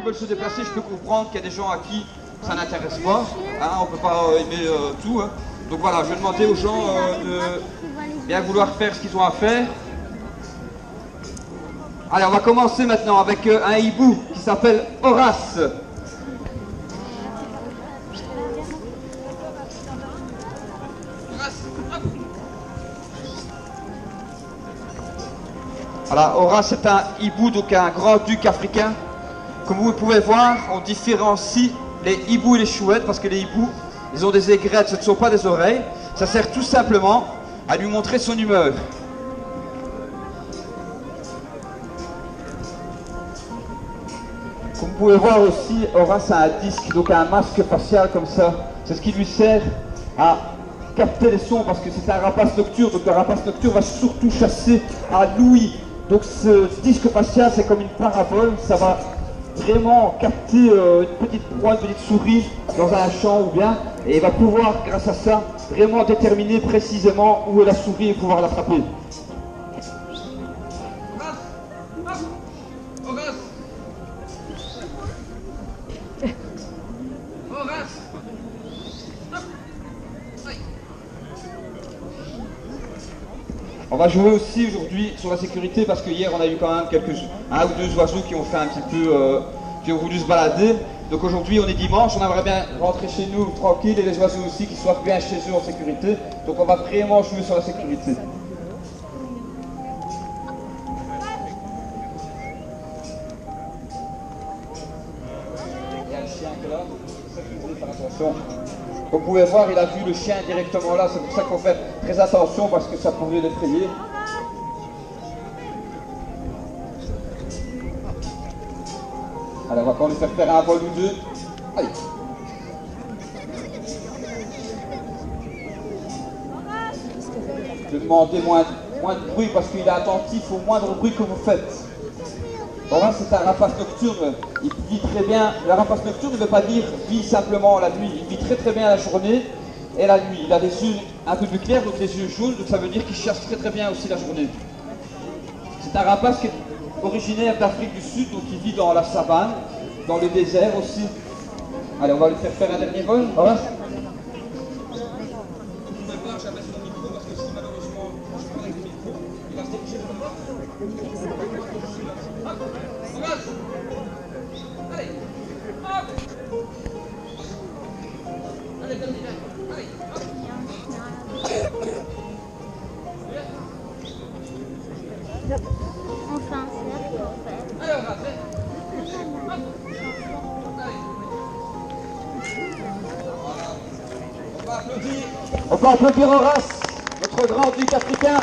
veulent se déplacer, je peux comprendre qu'il y a des gens à qui ça n'intéresse pas. Hein, on ne peut pas aimer tout. Hein. Donc voilà, je vais demander aux gens de bien vouloir faire ce qu'ils ont à faire. Allez, on va commencer maintenant avec un hibou qui s'appelle Horace. Voilà, Horace est un hibou, donc un grand-duc africain. Comme vous pouvez voir, on différencie les hiboux et les chouettes parce que les hiboux, ils ont des aigrettes, ce ne sont pas des oreilles. Ça sert tout simplement à lui montrer son humeur. Comme vous pouvez voir aussi, Horace a un disque, donc un masque facial comme ça. C'est ce qui lui sert à capter les sons parce que c'est un rapace nocturne. Donc le rapace nocturne va surtout chasser à l'ouïe. Donc ce disque facial, c'est comme une parabole. Ça va vraiment capter une petite proie, une petite souris dans un champ ou bien. Et il va pouvoir, grâce à ça, vraiment déterminer précisément où est la souris et pouvoir l'attraper. On va jouer aussi aujourd'hui sur la sécurité parce que hier on a eu quand même un ou deux oiseaux qui ont fait un petit peu, qui ont voulu se balader. Donc aujourd'hui on est dimanche, on aimerait bien rentrer chez nous tranquille et les oiseaux aussi qui soient bien chez eux en sécurité. Donc on va vraiment jouer sur la sécurité. Il y a un chien qui est là, c'est ça qu'il faut faire attention. Comme vous pouvez voir, il a vu le chien directement là, c'est pour ça qu'il faut faire très attention parce que ça pourrait l'effrayer. Allez, on va quand lui faire un vol ou deux. Allez. Je vais demander moins de bruit parce qu'il est attentif au moindre bruit que vous faites. Horace, c'est un rapace nocturne, il vit très bien. Le rapace nocturne ne veut pas dire vit simplement la nuit, il vit très bien la journée et la nuit. Il a des yeux un peu plus clairs, donc des yeux jaunes, donc ça veut dire qu'il chasse très bien aussi la journée. C'est un rapace qui est originaire d'Afrique du Sud, donc il vit dans la savane, dans le désert aussi. Allez, on va lui faire un dernier vol. Horace. Vous pouvez voir, j'abaisse mon micro parce que si malheureusement je prends avec le micro, il va se diriger vers le bord. Allez, hop. Allez, donne-lui là. Allez, hop. On fait un cercle, en fait. Allez, on va faire. Hop. Allez. On peut applaudir Horace, notre grand duc africain.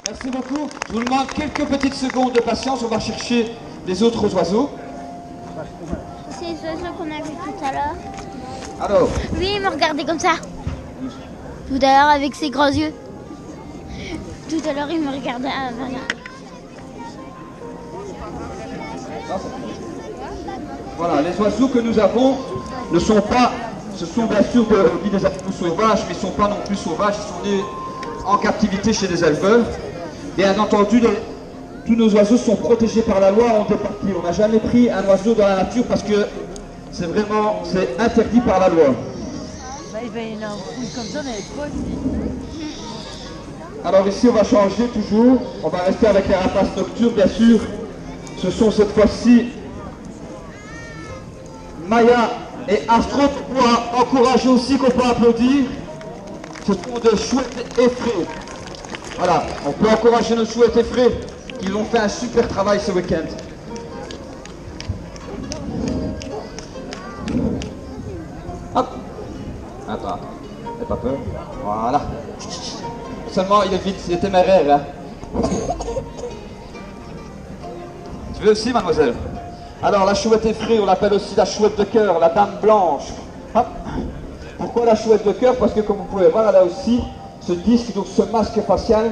Merci beaucoup. Je vous demande quelques petites secondes de patience. On va chercher les autres oiseaux. C'est les oiseaux qu'on a vus tout à l'heure. Alors. Oui, il me regardait comme ça. Tout à l'heure avec ses grands yeux. Tout à l'heure, il me regardait. Voilà, les oiseaux que nous avons ne sont pas, ce sont bien sûr des animaux sauvages, mais ils ne sont pas non plus sauvages, ils sont nés en captivité chez des éleveurs. Bien entendu, tous nos oiseaux sont protégés par la loi en deux parties. On n'a jamais pris un oiseau dans la nature parce que c'est interdit par la loi. Bah, il va y avoir une comme ça, mais pas aussi. Alors ici, on va changer toujours. On va rester avec les rapaces nocturnes, bien sûr. Ce sont cette fois-ci Maya et Astro qu'on peut encourager aussi, qu'on peut applaudir. Ce sont des chouettes effraies. Voilà, on peut encourager nos chouettes effraies. Ils ont fait un super travail ce week-end. Hop. Attends, n'aie pas peur. Voilà. Seulement, il est vite, il est téméraire. Hein. Tu veux aussi, mademoiselle? Alors, la chouette effraie, on l'appelle aussi la chouette de cœur, la dame blanche. Hop. Pourquoi la chouette de cœur? Parce que, comme vous pouvez voir, elle a aussi ce disque, donc ce masque facial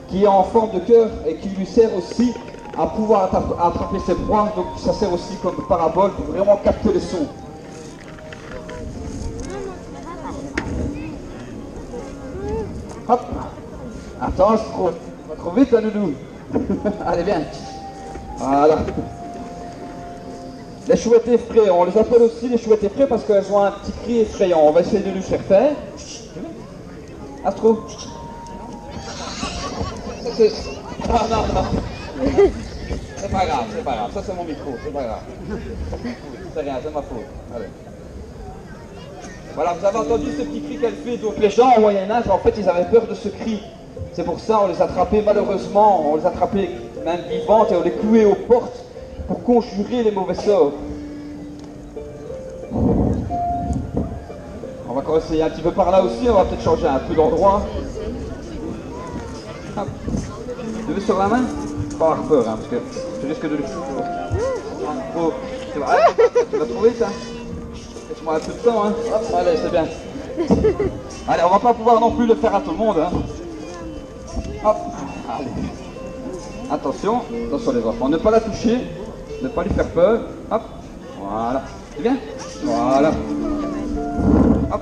qui est en forme de cœur et qui lui sert aussi à pouvoir attraper ses proies. Donc, ça sert aussi comme parabole pour vraiment capter les sons. Hop. Attends, c'est trop vite, là, Loulou. Allez, viens. Voilà. Les chouettes effrayées, on les appelle aussi les chouettes effrayées parce qu'elles ont un petit cri effrayant. On va essayer de lui faire faire. Astro. Ah non, non. C'est pas grave, c'est pas grave. Ça c'est mon micro, c'est pas grave. C'est rien, c'est ma faute. Allez. Voilà, vous avez entendu ce petit cri qu'elle fait. Donc les gens au Moyen-Âge, en fait, ils avaient peur de ce cri. C'est pour ça on les attrapait malheureusement, on les attrapait même vivantes et on les clouait aux portes pour conjurer les mauvais sorts. On va encore essayer un petit peu par là aussi, on va peut-être changer un peu d'endroit. Tu veux sur la main? Pas avoir peur, hein, parce que tu risques de le... Oh, tu vas trouver ça? Laisse-moi un peu de temps, hein. Hop, allez, c'est bien. Allez, on va pas pouvoir non plus le faire à tout le monde, hein. Hop, allez. Attention, attention les enfants, ne pas la toucher, ne pas lui faire peur. Hop, voilà. C'est bien? Voilà. Hop.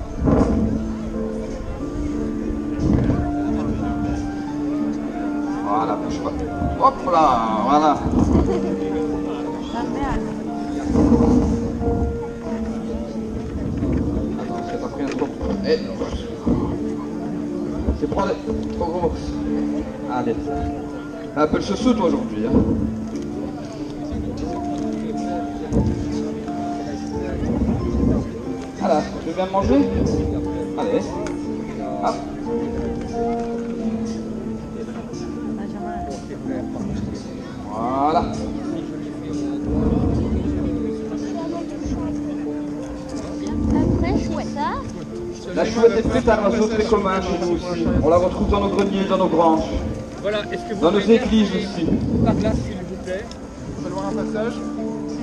Voilà, bouge pas. Hop là, voilà. Attends, c'est pas pris un trop. Eh. C'est trop gros. Allez. Un peu le chouchou toi aujourd'hui. Hein. Voilà, tu veux bien manger? Allez. Hop. Voilà. Après, chouette, ça. La chouette est faite un oiseau très commun chez nous aussi. On la retrouve dans nos greniers, dans nos granges. Voilà, est-ce que vous Dans nos pouvez églises aussi. par là, s'il vous plaît? On va voir un passage.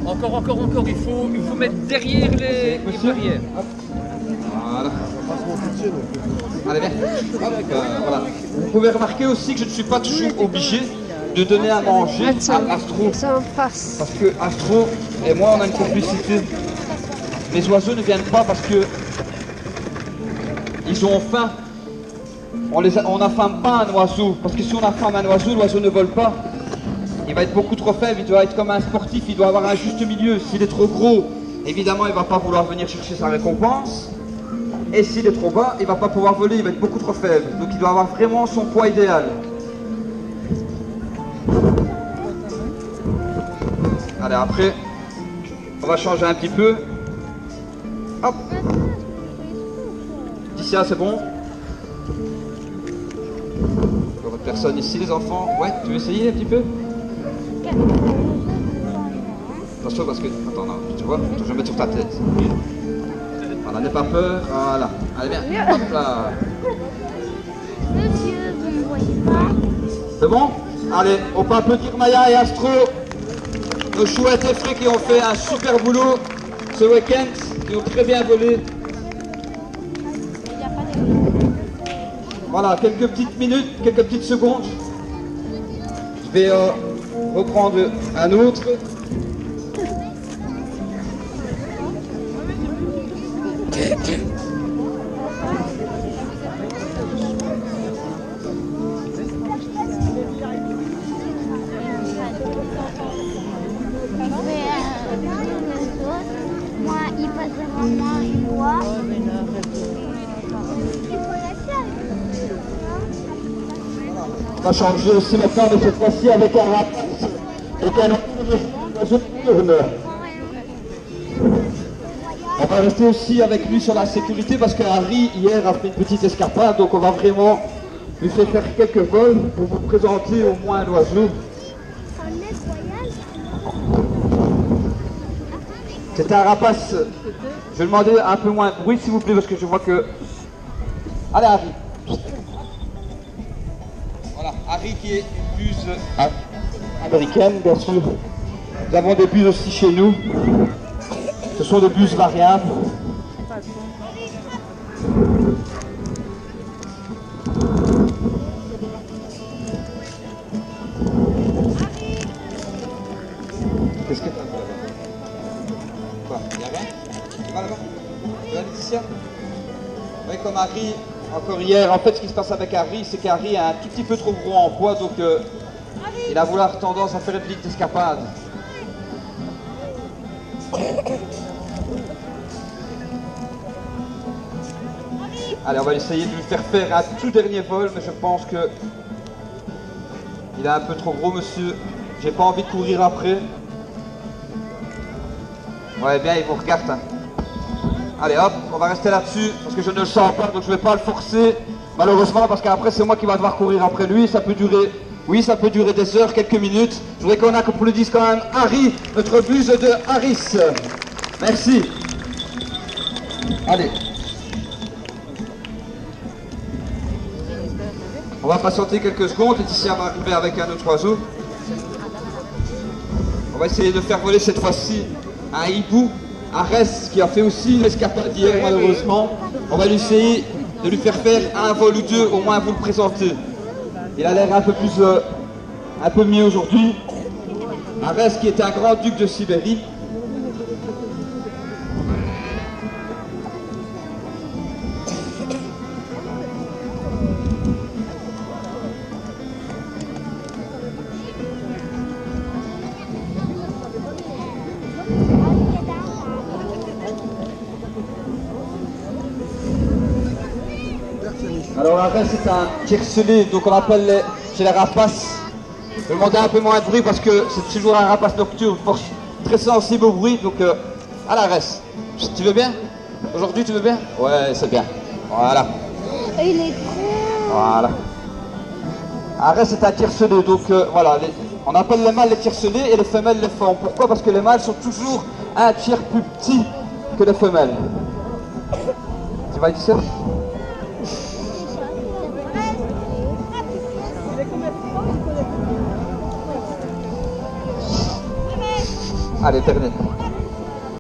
Encore, il faut mettre derrière les barrières. Hop. Voilà. Allez, viens. Hop, voilà. Vous pouvez remarquer aussi que je ne suis pas toujours obligé de donner à manger à Astro. Parce que Astro et moi, on a une complicité. Les oiseaux ne viennent pas parce que ils ont faim. On n'affame pas un oiseau, parce que si on affame un oiseau, l'oiseau ne vole pas. Il va être beaucoup trop faible, il doit être comme un sportif, il doit avoir un juste milieu. S'il est trop gros, évidemment, il ne va pas vouloir venir chercher sa récompense. Et s'il est trop bas, il ne va pas pouvoir voler, il va être beaucoup trop faible. Donc il doit avoir vraiment son poids idéal. Allez, après, on va changer un petit peu. Hop. D'ici là, c'est bon. Votre personne ici, les enfants. Ouais, tu veux essayer un petit peu? Attention parce que... Attends, non, tu vois, je vais mettre sur ta tête. Voilà, n'aie pas peur. Voilà. Allez, bien. Hop là. Monsieur, vous ne voyez pas? C'est bon? Allez, on peut applaudir Maya et Astro, nos chouettes effraies qui ont fait un super boulot ce week-end, qui ont très bien volé. Voilà, quelques petites minutes, quelques petites secondes. Je vais reprendre un autre. Moi, il passe devant moi, il voit. On va changer aussi maintenant, mais cette fois-ci avec un rap. Et un oiseau nocturne. On va rester aussi avec lui sur la sécurité parce que Harry hier a fait une petite escapade, donc on va vraiment lui faire quelques vols pour vous présenter au moins l'oiseau. C'est un rapace. Je vais demander un peu moins de bruit s'il vous plaît parce que je vois que... Allez Harry. Voilà, Harry qui est une buse américaine bien sûr. Nous avons des buses aussi chez nous. Ce sont des buses variables. Qu'est-ce que t'as? Quoi? Y'a rien? Tu vas là-bas? Tu vas Laetitia? Oui, comme Harry, encore hier, en fait ce qui se passe avec Harry, c'est qu'Harry est un tout petit peu trop gros en poids, donc il a vouloir tendance à faire une petite escapade. Allez, on va essayer de lui faire faire un tout dernier vol, mais je pense que il est un peu trop gros, monsieur. J'ai pas envie de courir après. Ouais, bien, il vous regarde. Hein. Allez, hop, on va rester là-dessus, parce que je ne le sens pas, donc je vais pas le forcer. Malheureusement, parce qu'après, c'est moi qui va devoir courir après lui. Ça peut durer, oui, ça peut durer des heures, quelques minutes. Je voudrais qu'on applaudisse quand même Harry, notre buse de Harris. Merci. Allez. On va patienter quelques secondes. Laetitia va arriver avec un autre oiseau. On va essayer de faire voler cette fois-ci un hibou, Arès, qui a fait aussi une escapade hier malheureusement. On va essayer de lui faire faire un vol ou deux, au moins vous le présenter. Il a l'air un peu mieux aujourd'hui. Arès qui est un grand duc de Sibérie. Alors Arès c'est un tiercelé, donc on appelle chez les rapaces. Je vais demander un peu moins de bruit parce que c'est toujours un rapace nocturne, très sensible au bruit. Donc allez Arès, tu veux bien? Aujourd'hui tu veux bien? Ouais, c'est bien. Voilà. Il est gros. Voilà. Arès c'est un tiercelé, donc voilà. On appelle les mâles les tiercelés et les femelles les femmes. Pourquoi? Parce que les mâles sont toujours un tiers plus petits que les femelles. Tu vas ici? Allez, terminé.